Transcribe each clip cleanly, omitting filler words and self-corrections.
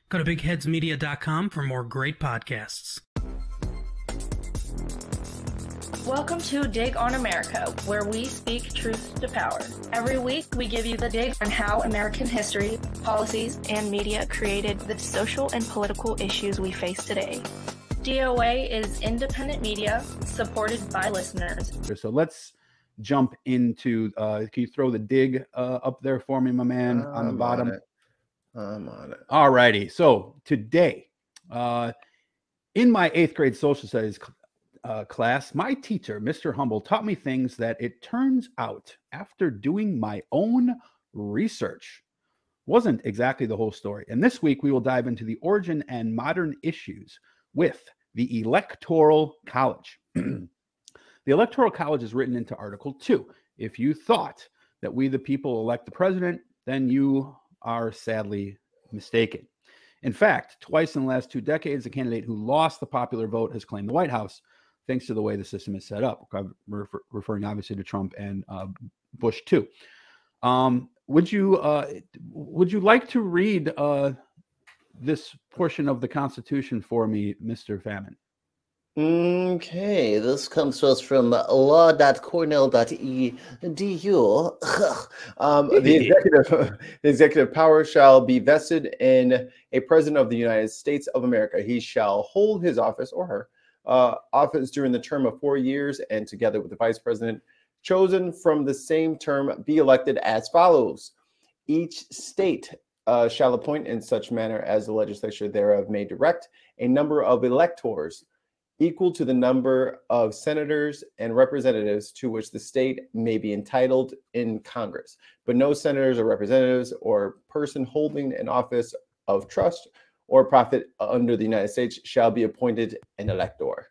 Go to bigheadsmedia.com for more great podcasts. Welcome to Dig on America, where we speak truth to power. Every week, we give you the dig on how American history, policies, and media created the social and political issues we face today. DOA is independent media supported by listeners. So let's jump into, can you throw the dig up there for me, my man, on the bottom? I'm on it. All righty. So today, in my 8th grade social studies class, my teacher, Mr. Humble, taught me things that it turns out, after doing my own research, wasn't exactly the whole story. And this week, we will dive into the origin and modern issues with the Electoral College. The Electoral College is written into Article 2. If you thought that we, the people, elect the president, then you are sadly mistaken. In fact, twice in the last 2 decades, the candidate who lost the popular vote has claimed the White House, thanks to the way the system is set up. I'm referring obviously to Trump and Bush too. Would you like to read this portion of the Constitution for me, Mr. Famine? Okay, this comes to us from law.cornell.edu. The executive power shall be vested in a president of the United States of America. He shall hold his office or her office during the term of 4 years, and together with the vice president chosen from the same term be elected as follows. Each state shall appoint in such manner as the legislature thereof may direct a number of electors equal to the number of senators and representatives to which the state may be entitled in Congress. But no senators or representatives or person holding an office of trust or profit under the United States shall be appointed an elector.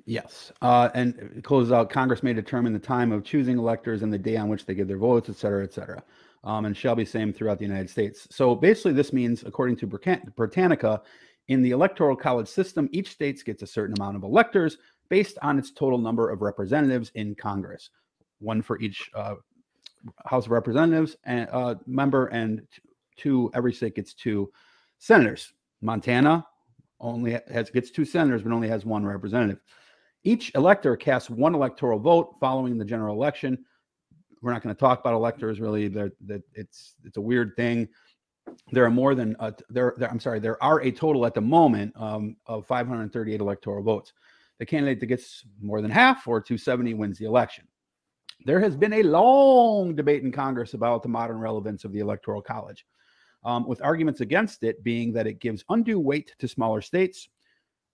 Yes. And it closes out, Congress may determine the time of choosing electors and the day on which they give their votes, et cetera, et cetera. And shall be same throughout the United States. So basically this means, according to Britannica, in the Electoral College system, each state gets a certain amount of electors based on its total number of representatives in Congress, one for each House of Representatives and member, and every state gets 2 senators. Montana gets 2 senators, but only has 1 representative. Each elector casts 1 electoral vote following the general election. We're not going to talk about electors really. It's a weird thing. There are more than there are a total at the moment of 538 electoral votes. The candidate that gets more than half, or 270, wins the election. There has been a long debate in Congress about the modern relevance of the Electoral College, with arguments against it being that it gives undue weight to smaller states.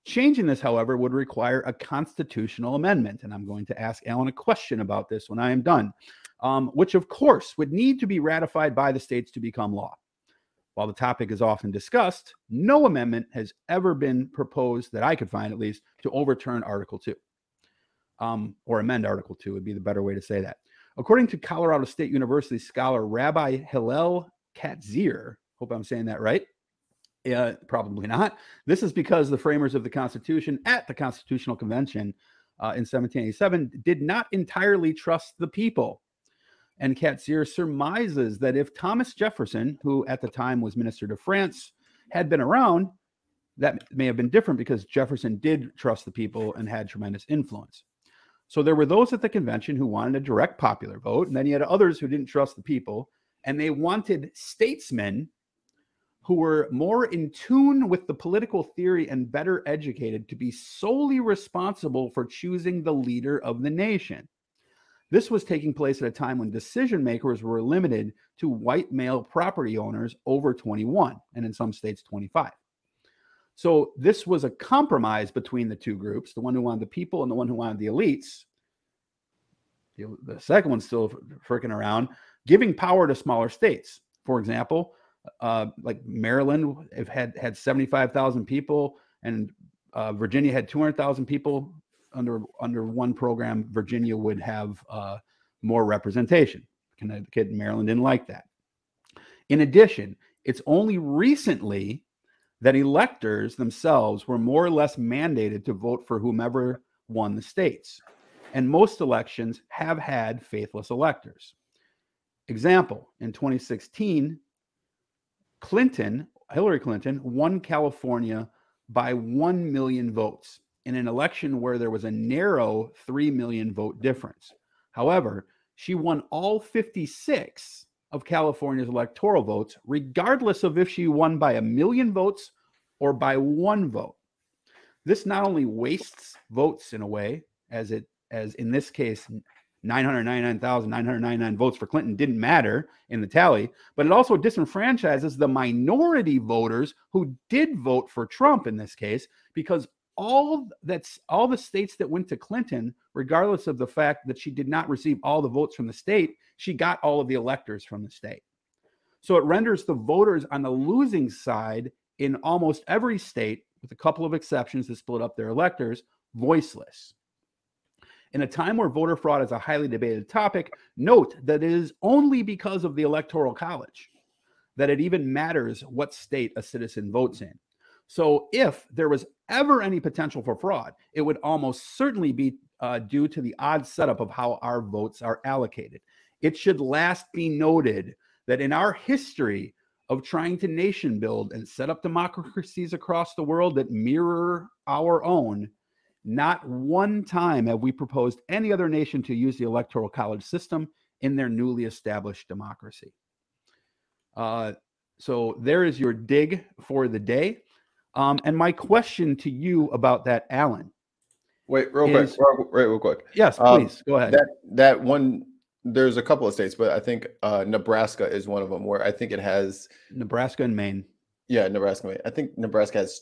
Changing this, however, would require a constitutional amendment, and I'm going to ask Alan a question about this when I am done, which of course would need to be ratified by the states to become law. While the topic is often discussed, no amendment has ever been proposed, that I could find at least, to overturn Article 2. Or amend Article 2 would be the better way to say that. According to Colorado State University scholar Rabbi Hillel Katzir, hope I'm saying that right, probably not. This is because the framers of the Constitution at the Constitutional Convention in 1787 did not entirely trust the people. And Katzir surmises that if Thomas Jefferson, who at the time was Minister to France, had been around, that may have been different, because Jefferson did trust the people and had tremendous influence. So there were those at the convention who wanted a direct popular vote, and then you had others who didn't trust the people, and they wanted statesmen who were more in tune with the political theory and better educated to be solely responsible for choosing the leader of the nation. This was taking place at a time when decision makers were limited to white male property owners over 21, and in some states 25. So this was a compromise between the 2 groups, the one who wanted the people and the one who wanted the elites. The second one's still freaking around, giving power to smaller states. For example, like Maryland had 75,000 people, and Virginia had 200,000 people. Under one program, Virginia would have more representation. Connecticut and Maryland didn't like that. In addition, it's only recently that electors themselves were more or less mandated to vote for whomever won the states. And most elections have had faithless electors. Example, in 2016, Hillary Clinton, won California by 1 million votes in an election where there was a narrow 3 million vote difference. However, she won all 56 of California's electoral votes, regardless of if she won by 1 million votes or by 1 vote. This not only wastes votes in a way, as in this case, 999,999 votes for Clinton didn't matter in the tally, but it also disenfranchises the minority voters who did vote for Trump in this case, because all the states that went to Clinton, regardless of the fact that she did not receive all the votes from the state, she got all of the electors from the state. So it renders the voters on the losing side in almost every state, with a couple of exceptions that split up their electors, voiceless. In a time where voter fraud is a highly debated topic, note that it is only because of the Electoral College that it even matters what state a citizen votes in. So if there was ever any potential for fraud, it would almost certainly be due to the odd setup of how our votes are allocated. It should last be noted that in our history of trying to nation build and set up democracies across the world that mirror our own, not one time have we proposed any other nation to use the Electoral College system in their newly established democracy. So there is your dig for the day. And my question to you about that, Alan. Wait, real quick. Yes, please, go ahead. That one, there's a couple of states, but I think Nebraska is one of them where I think it has... Nebraska and Maine. Yeah, Nebraska and Maine. I think Nebraska has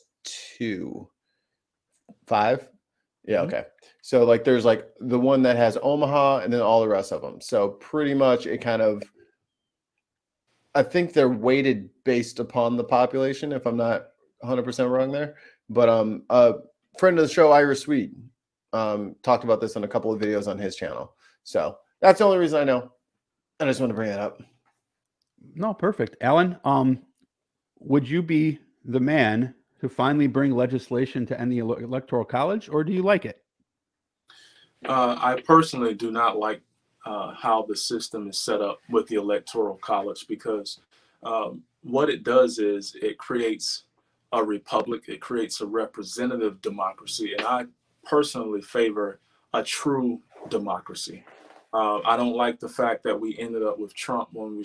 5. Yeah, okay. So like there's like the one that has Omaha and then all the rest of them. So pretty much it kind of, I think they're weighted based upon the population, if I'm not 100% wrong there. But a friend of the show, Ira Sweet, talked about this on a couple of videos on his channel. So that's the only reason I know. I just want to bring that up. No, perfect. Alan, would you be the man to finally bring legislation to end the Electoral College, or do you like it? I personally do not like how the system is set up with the Electoral College, because what it does is it creates a republic, it creates a representative democracy, and I personally favor a true democracy. I don't like the fact that we ended up with Trump when we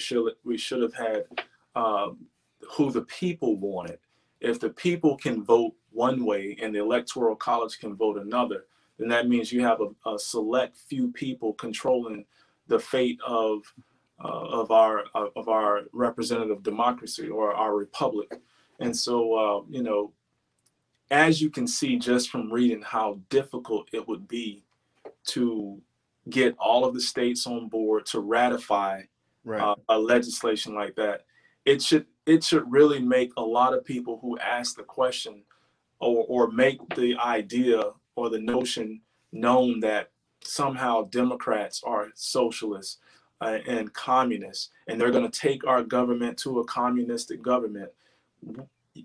should have had who the people wanted. If the people can vote one way and the Electoral College can vote another, then that means you have a select few people controlling the fate of our representative democracy or our republic. And so, you know, as you can see just from reading how difficult it would be to get all of the states on board to ratify a legislation like that, it should really make a lot of people who ask the question or make the idea or the notion known that somehow Democrats are socialists and communists, and they're going to take our government to a communistic government.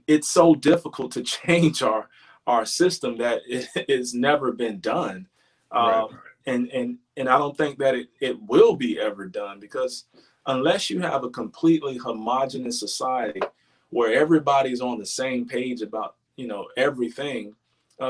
It's so difficult to change our system that it's never been done. And I don't think that it will be ever done, because unless you have a completely homogenous society where everybody's on the same page about, you know, everything,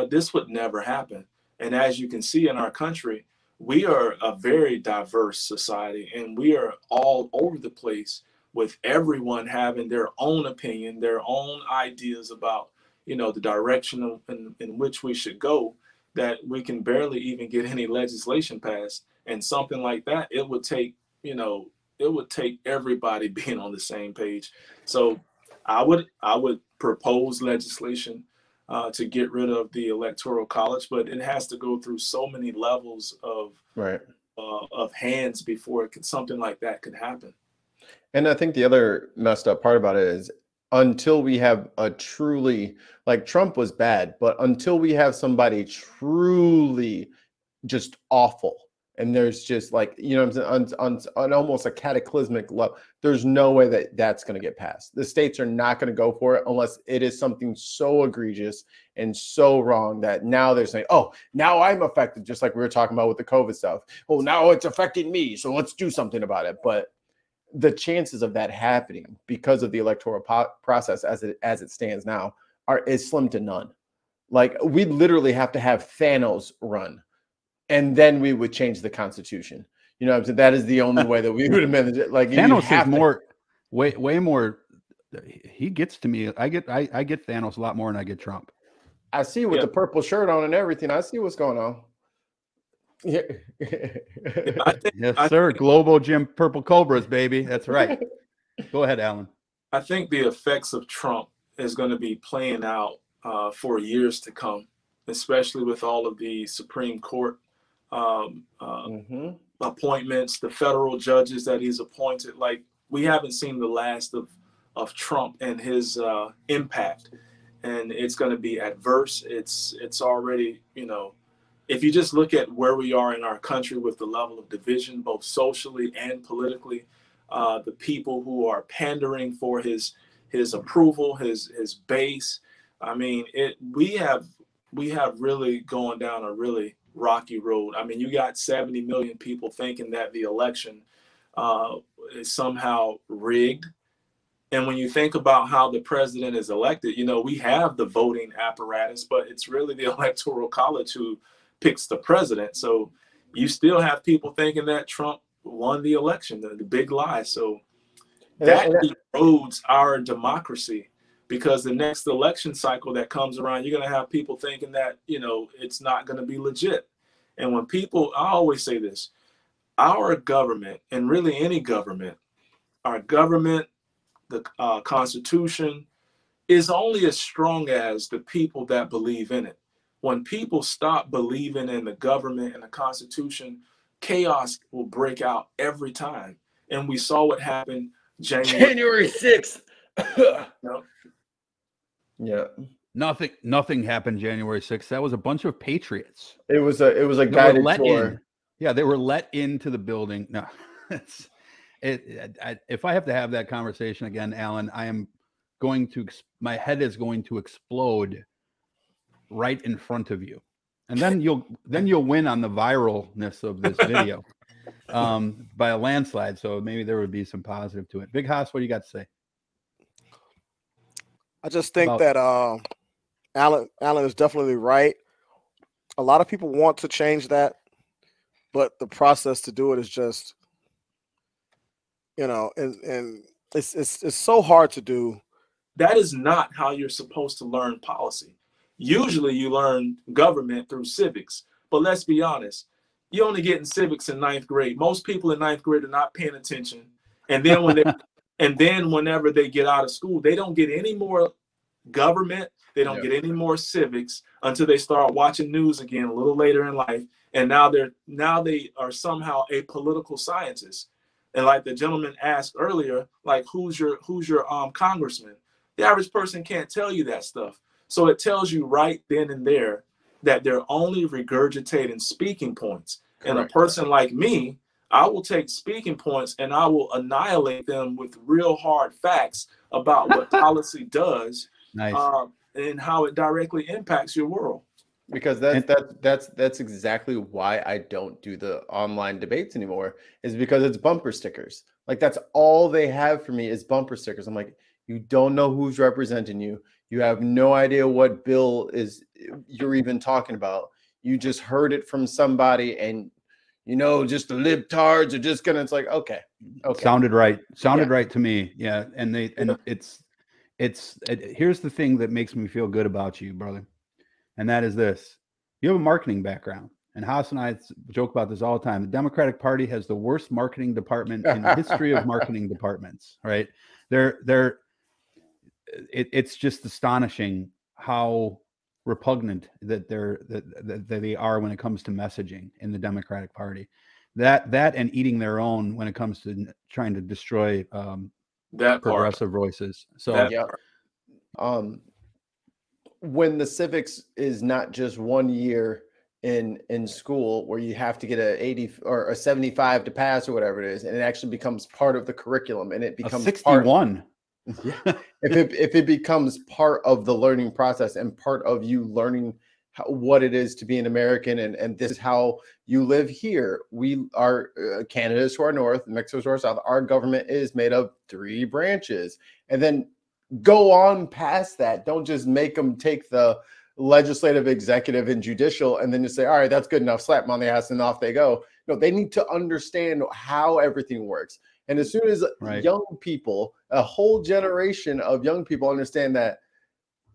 this would never happen. And as you can see in our country, we are a very diverse society, and we are all over the place, with everyone having their own opinion, their own ideas about, you know, the direction in which we should go, that we can barely even get any legislation passed. And something like that, it would take, you know, it would take everybody being on the same page. So I would propose legislation to get rid of the Electoral College, but it has to go through so many levels of hands before something like that could happen. And I think the other messed up part about it is, until we have a truly, like, Trump was bad, but until we have somebody truly just awful, and there's just, like, you know what I'm saying, on almost a cataclysmic level, there's no way that that's going to get passed. The states are not going to go for it unless it is something so egregious and so wrong that now they're saying, oh, now I'm affected, just like we were talking about with the COVID stuff. Oh, now it's affecting me, so let's do something about it. But the chances of that happening because of the electoral process as it stands now is slim to none. Like, we'd literally have to have Thanos run, and then we would change the Constitution. You know what I'm saying? That is the only way that we would amend it. Like, Thanos is more, way more. He gets to me. I get Thanos a lot more than I get Trump. I see with the purple shirt on and everything. I see what's going on. Yeah. Yes, sir. Global Jim Purple Cobras, baby. That's right. Go ahead, Alan. I think the effects of Trump is going to be playing out for years to come, especially with all of the Supreme Court appointments, the federal judges that he's appointed. Like, we haven't seen the last of Trump and his impact, and it's going to be adverse. It's already, you know, if you just look at where we are in our country with the level of division, both socially and politically, the people who are pandering for his approval, his base. I mean, we have really gone down a really rocky road. I mean, you got 70 million people thinking that the election is somehow rigged. And when you think about how the president is elected, you know, we have the voting apparatus, but it's really the Electoral College who picks the president. So you still have people thinking that Trump won the election, the big lie. So that erodes our democracy, because the next election cycle that comes around, you're going to have people thinking that, you know, it's not going to be legit. And when people, I always say this, our government, and really any government, our government, the Constitution, is only as strong as the people that believe in it. When people stop believing in the government and the Constitution, chaos will break out every time. And we saw what happened January 6th. No. Yeah. Nothing happened January 6th. That was a bunch of patriots. It was a guided tour. Yeah, they were let into the building. No, if I have to have that conversation again, Alan, my head is going to explode right in front of you, and then you'll win on the viralness of this video by a landslide. So maybe there would be some positive to it. Big Haas, what do you got to say? I just think that Alan is definitely right. A lot of people want to change that, but the process to do it is just, you know, and it's so hard to do. That is not how you're supposed to learn policy. Usually you learn government through civics, but let's be honest, you only get in civics in 9th grade. Most people in 9th grade are not paying attention. And then whenever they get out of school, they don't get any more government. They don't get any more civics until they start watching news again a little later in life. And now they are somehow a political scientist. And like the gentleman asked earlier, like, who's your congressman? The average person can't tell you that stuff. So it tells you right then and there that they're only regurgitating speaking points. Correct. And a person like me, I will take speaking points and I will annihilate them with real hard facts about what policy does. Nice. And how it directly impacts your world. Because that's exactly why I don't do the online debates anymore, is because it's bumper stickers. Like, that's all they have for me is bumper stickers. I'm like, you don't know who's representing you. You have no idea what bill you're even talking about. You just heard it from somebody, and you know, just the libtards are just gonna. It's like, okay. Sounded right to me. Yeah, and here's the thing that makes me feel good about you, brother, and that is this: you have a marketing background. And Haas and I joke about this all the time. The Democratic Party has the worst marketing department in the history of marketing departments. Right? It's just astonishing how repugnant that they are when it comes to messaging in the Democratic Party. That and eating their own when it comes to trying to destroy that progressive voices. So when the civics is not just 1 year in school where you have to get a 80 or a 75 to pass or whatever it is, and it actually becomes part of the curriculum, and it becomes 61. If it becomes part of the learning process and part of you learning what it is to be an American, and this is how you live here. We are Canada is to our north, Mexico is to our south. Our government is made of 3 branches, and then go on past that. Don't just make them take the legislative, executive, and judicial, and then just say, all right, that's good enough, slap them on the ass, and off they go. No, they need to understand how everything works. And as soon as young people, a whole generation of young people understand that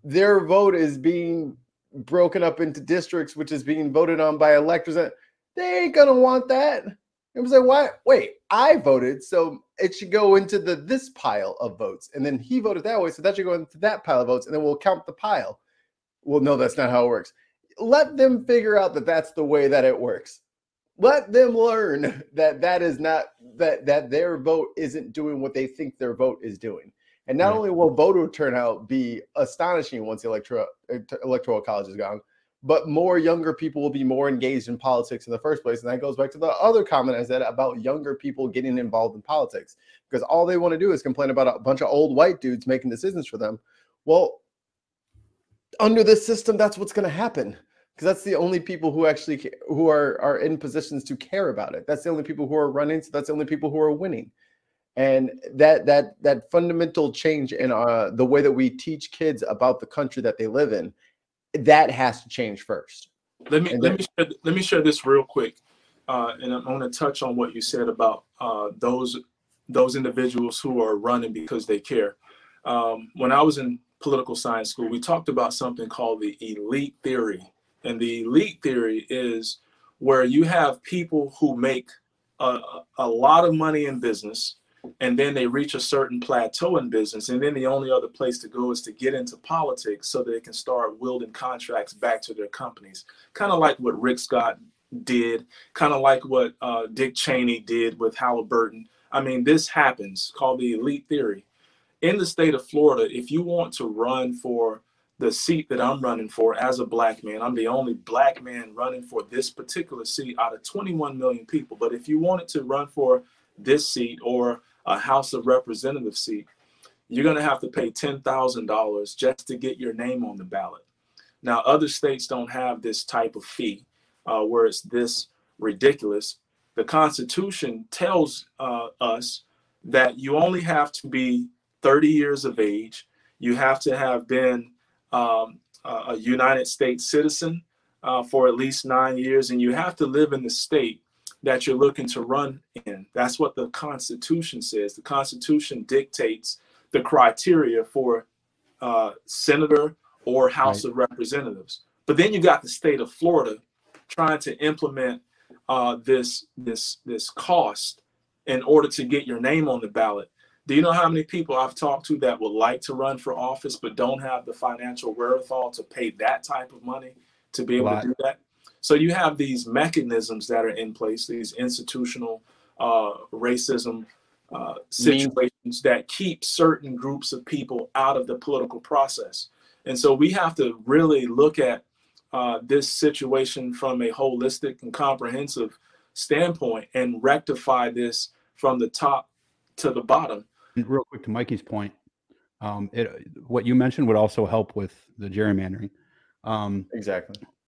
their vote is being broken up into districts, which is being voted on by electors, they ain't gonna want that. It was like, why? Wait, I voted, so it should go into this pile of votes, and then he voted that way, so that should go into that pile of votes, and then we'll count the pile. Well, no, that's not how it works. Let them figure out that that's the way that it works. Let them learn that is not that their vote isn't doing what they think their vote is doing. And not only will voter turnout be astonishing once the electoral college is gone, but more younger people will be more engaged in politics in the first place. And that goes back to the other comment I said about younger people getting involved in politics, because all they want to do is complain about a bunch of old white dudes making decisions for them. Well, under this system, that's what's going to happen, because that's the only people who actually are in positions to care about it. That's the only people who are running. So that's the only people who are winning. And that fundamental change in the way that we teach kids about the country that they live in, that has to change first. Let me share this real quick, and I'm going to touch on what you said about those individuals who are running because they care. When I was in political science school, we talked about something called the elite theory, and the elite theory is where you have people who make a lot of money in business, and then they reach a certain plateau in business, and then the only other place to go is to get into politics so that they can start wielding contracts back to their companies. Kind of like what Rick Scott did, kind of like what Dick Cheney did with Halliburton. I mean, this happens, called the elite theory. In the state of Florida, if you want to run for the seat that I'm running for as a black man, I'm the only black man running for this particular seat out of 21 million people. But if you wanted to run for this seat or a House of Representatives seat, you're going to have to pay $10,000 just to get your name on the ballot. Now, other states don't have this type of fee where it's this ridiculous. The Constitution tells us that you only have to be 30 years of age. You have to have been a United States citizen for at least 9 years, and you have to live in the state that you're looking to run in. That's what the Constitution says. The Constitution dictates the criteria for senator or House of Representatives. But then you got the state of Florida trying to implement this cost in order to get your name on the ballot. Do you know how many people I've talked to that would like to run for office but don't have the financial wherewithal to pay that type of money to be able to do that? So you have these mechanisms that are in place, these institutional racism situations that keep certain groups of people out of the political process. And so we have to really look at this situation from a holistic and comprehensive standpoint and rectify this from the top to the bottom. And real quick to Mikey's point, what you mentioned would also help with the gerrymandering. Exactly.